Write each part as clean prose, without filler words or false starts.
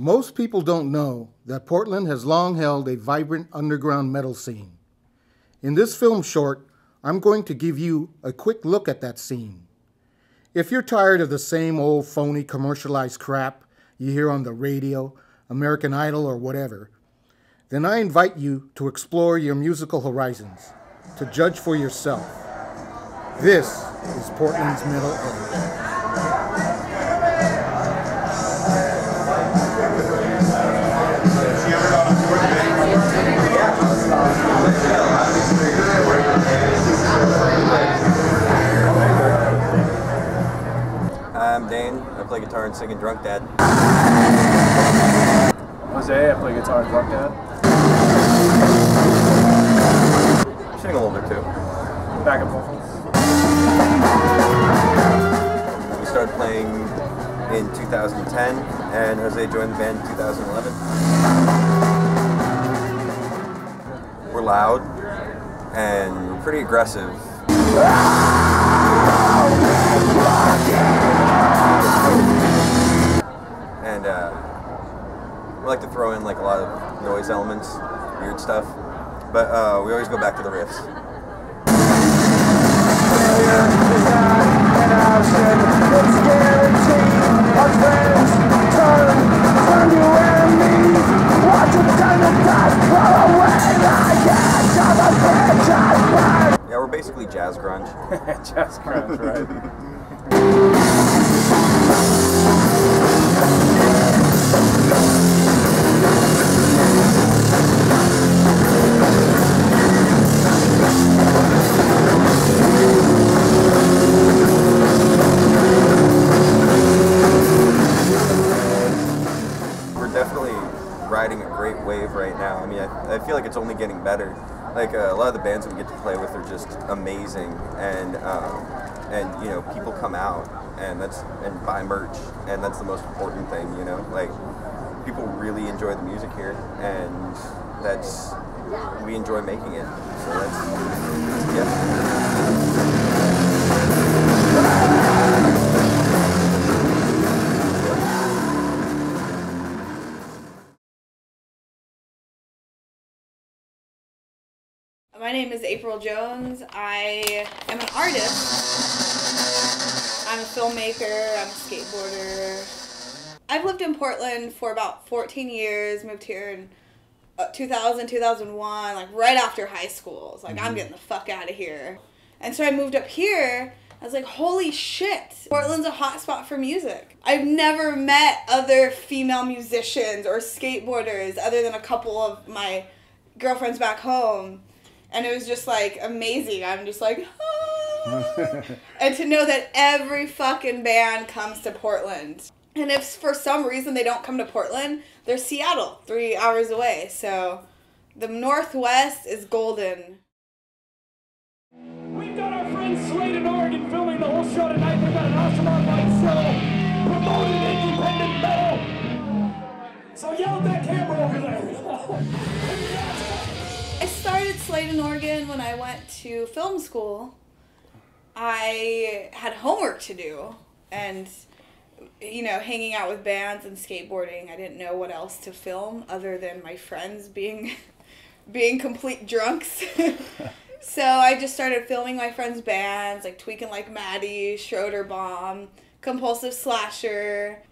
Most people don't know that Portland has long held a vibrant underground metal scene. In this film short, I'm going to give you a quick look at that scene. If you're tired of the same old phony commercialized crap you hear on the radio, American Idol, or whatever, then I invite you to explore your musical horizons, to judge for yourself. This is Portland's Metal Edge. I'm Dane. I play guitar and sing in Drunk Dad. Jose, I play guitar in Drunk Dad. Sing a little bit too. Backup vocals. We started playing in 2010, and Jose joined the band in 2011. We're loud, and we're pretty aggressive. And we like to throw in like a lot of noise elements, weird stuff, but we always go back to the riffs. Yeah, we're basically jazz grunge. Jazz grunge, right? We're definitely riding a great wave right now. I mean, I feel like it's only getting better. Like a lot of the bands that we get to play with are just amazing, and you know, people come out and buy merch, and that's the most important thing. You know, like people really enjoy the music here, and we enjoy making it. So My name is April Jones. I am an artist. I'm a filmmaker, I'm a skateboarder. I've lived in Portland for about 14 years, moved here in 2000, 2001, like right after high school. It's like, I'm getting the fuck out of here. And so I moved up here. I was like, holy shit, Portland's a hot spot for music. I've never met other female musicians or skateboarders other than a couple of my girlfriends back home. And it was just like amazing. I'm just like, ah. And to know that every fucking band comes to Portland. And if for some reason they don't come to Portland, they're Seattle, 3 hours away. So the Northwest is golden. We've got our friend Slade in Oregon filming the whole show tonight. They've got an awesome online show promoting independent metal. So yell at that camera over there. I started Slade in Oregon when I went to film school. I had homework to do, and you know, hanging out with bands and skateboarding, I didn't know what else to film other than my friends being complete drunks. So I just started filming my friends' bands, like Tweaking Like Maddie, Schroeder Bomb, Compulsive Slasher.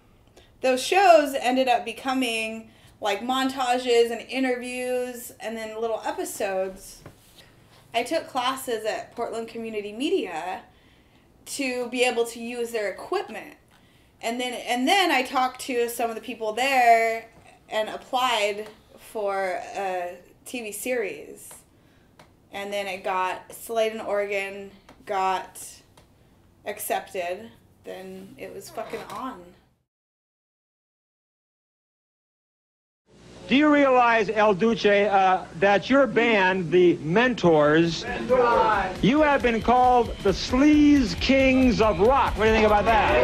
Those shows ended up becoming like montages and interviews and then little episodes. I took classes at Portland Community Media to be able to use their equipment. And then I talked to some of the people there and applied for a TV series. And then it got Slade in Oregon, got accepted. Then it was fucking on. Do you realize, El Duce, that your band, the Mentors, you have been called the Sleaze Kings of Rock? What do you think about that?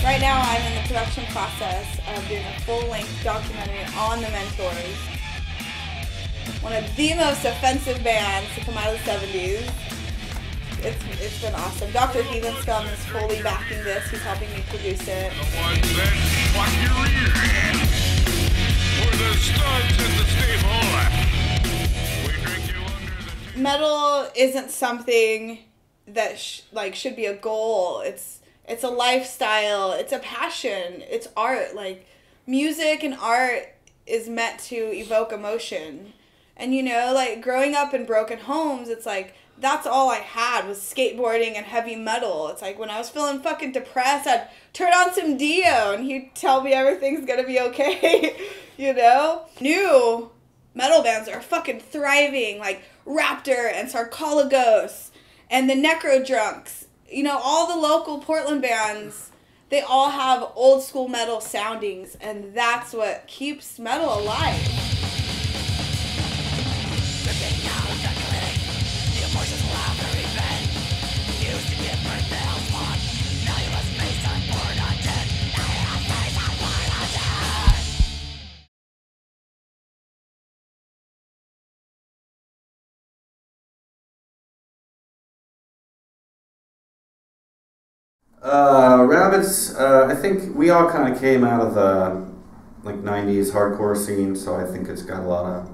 Right now I'm in the production process of doing a full-length documentary on the Mentors. One of the most offensive bands to come out of the 70s. it's been awesome. Dr. Heathen Scum is fully backing this. He's helping me produce it. Metal isn't something that should be a goal. It's a lifestyle. It's a passion. It's art. Like, music and art is meant to evoke emotion. And, you know, like, growing up in broken homes, it's like, that's all I had was skateboarding and heavy metal. It's like, when I was feeling fucking depressed, I'd turn on some Dio and he'd tell me everything's gonna be okay, you know? New metal bands are fucking thriving, like Raptor and Sarcologos and the Necrodrunks. You know, all the local Portland bands, they all have old school metal soundings, and that's what keeps metal alive. Rabbits, I think we all kind of came out of the like 90s hardcore scene, so I think it's got a lot of,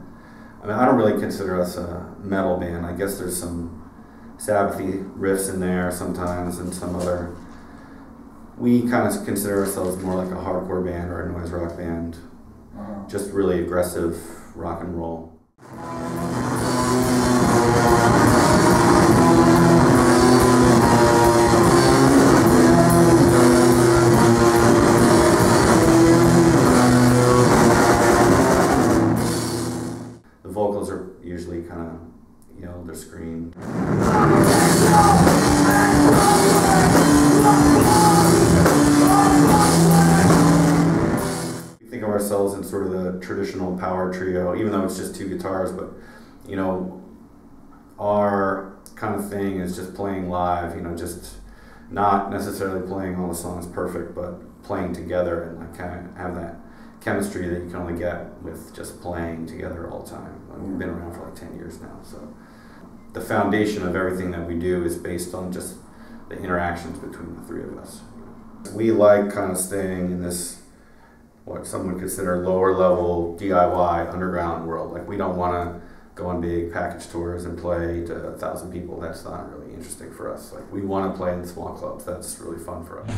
I mean, I don't really consider us a metal band. I guess there's some Sabbathy riffs in there sometimes and some other, we kind of consider ourselves more like a hardcore band or a noise rock band, just really aggressive rock and roll. Vocals are usually kind of yelled or screamed. We think of ourselves in sort of the traditional power trio, even though it's just two guitars, but, you know, our kind of thing is just playing live, you know, just not necessarily playing all the songs perfect, but playing together and like kind of have that chemistry that you can only get with just playing together all the time. We've been around for like 10 years now, so the foundation of everything that we do is based on just the interactions between the three of us. We like kind of staying in this, what some would consider lower level DIY underground world. Like, we don't want to go on big package tours and play to 1,000 people. That's not really interesting for us. Like, we want to play in small clubs. That's really fun for us.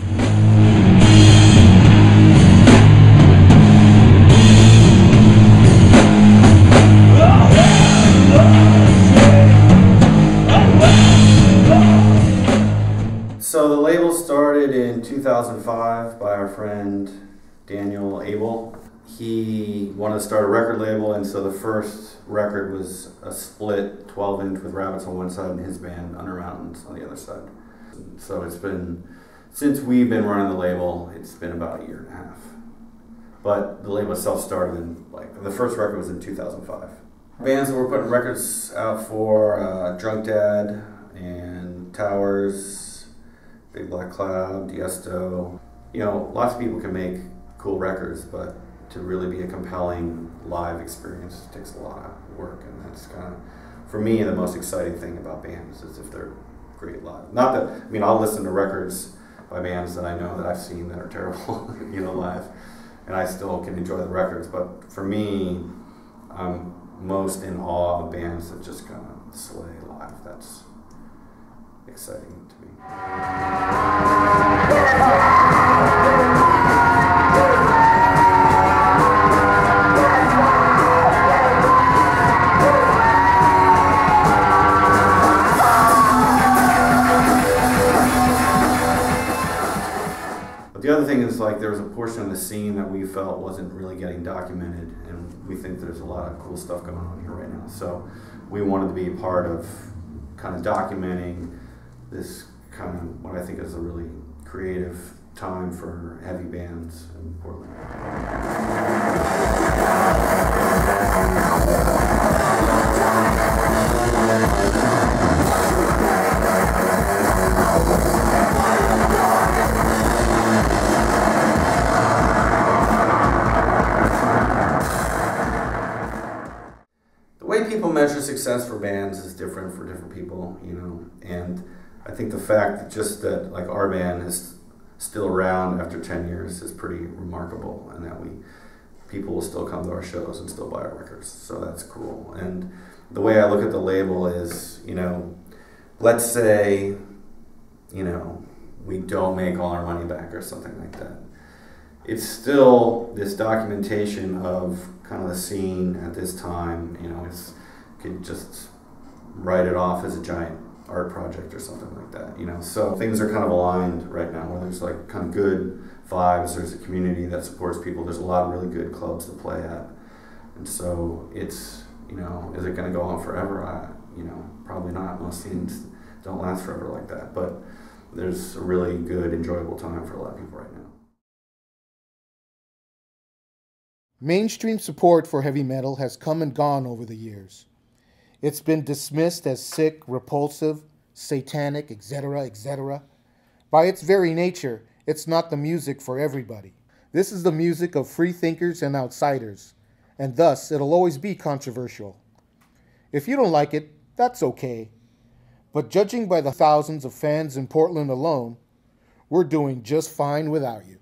So the label started in 2005 by our friend Daniel Abel. He wanted to start a record label, and so the first record was a split 12-inch with Rabbits on one side and his band Under Mountains on the other side. So it's been, since we've been running the label, it's been about a year and a half. But the label itself started in, like, the first record was in 2005. Bands that we're putting records out for, Drunk Dad and Towers, Big Black Cloud, Diesto. You know, lots of people can make cool records, but to really be a compelling live experience takes a lot of work, and that's kind of, for me, the most exciting thing about bands is if they're great live. Not that, I mean, I'll listen to records by bands that I know that I've seen that are terrible, you know, live, and I still can enjoy the records, but for me, I'm most in awe of bands that just kind of slay live. That's exciting to me. But the other thing is, like, there was a portion of the scene that we felt wasn't really getting documented, and we think there's a lot of cool stuff going on here right now. So we wanted to be a part of kind of documenting this kind of what I think is a really creative time for heavy bands in Portland. The way people measure success for bands is different for different people, you know, and I think the fact that just that like our band is still around after 10 years is pretty remarkable, and that people will still come to our shows and still buy our records. So that's cool. And the way I look at the label is, let's say, we don't make all our money back or something like that. It's still this documentation of kind of the scene at this time. Could just write it off as a giant art project or something like that. So things are kind of aligned right now, where there's like kind of good vibes. There's a community that supports people. There's a lot of really good clubs to play at, and so it's is it going to go on forever? Probably not. Most scenes don't last forever like that, but there's a really good, enjoyable time for a lot of people right now. Mainstream support for heavy metal has come and gone over the years. It's been dismissed as sick, repulsive, satanic, etc., etc. By its very nature, it's not the music for everybody. This is the music of free thinkers and outsiders, and thus it'll always be controversial. If you don't like it, that's okay. But judging by the thousands of fans in Portland alone, we're doing just fine without you.